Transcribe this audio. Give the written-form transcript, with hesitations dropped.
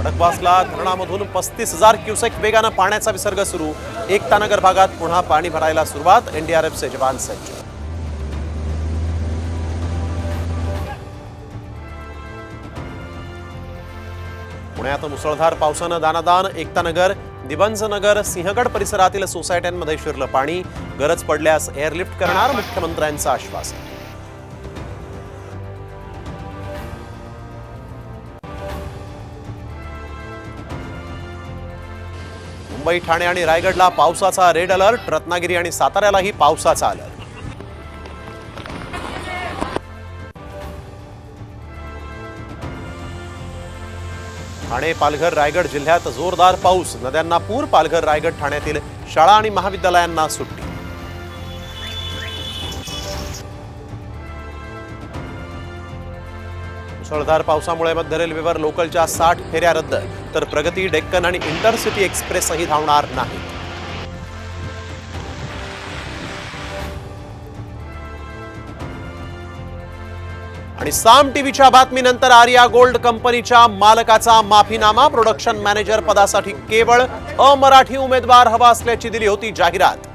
Khadakwasla धरणामधून 35,000 cusec वेगानं पाण्याचा विसर्ग सुरू। एकतानगर भागात पुन्हा पाणी भरायला सुरुवात। एनडीआरएफचे जवान सज्ज। पुण्यात मुसळधार पावसानं दानादान। एकतानगर, दिबंजनगर, सिंहगड परिसरातील सोसायट्यांमध्ये शिरलं पाणी। गरज पडल्यास एअरलिफ्ट करणार, मुख्यमंत्र्यांचं आश्वासन। मुंबई, ठाणे आणि रायगडला पावसाचा रेड अलर्ट। रत्नागिरी आणि साताऱ्यालाही पावसाचा अलर्ट। ठाणे, पालघर, रायगड जिल्ह्यात जोरदार पाऊस। नद्यांना पूर। पालघर, रायगड, ठाण्यातील शाळा आणि महाविद्यालयांना सुट्टी। मुसळधार पावसामुळे मध्य रेल्वेवर लोकलच्या 60 फेऱ्या रद्द, तर प्रगती, डेक्कन आणि इंटरसिटी एक्सप्रेसही धावणार नाही। आणि साम टीव्हीच्या बातमीनंतर आर्या गोल्ड कंपनीच्या मालकाचा माफीनामा। प्रोडक्शन मॅनेजर पदासाठी केवळ अमराठी उमेदवार हवा असल्याची दिली होती जाहिरात।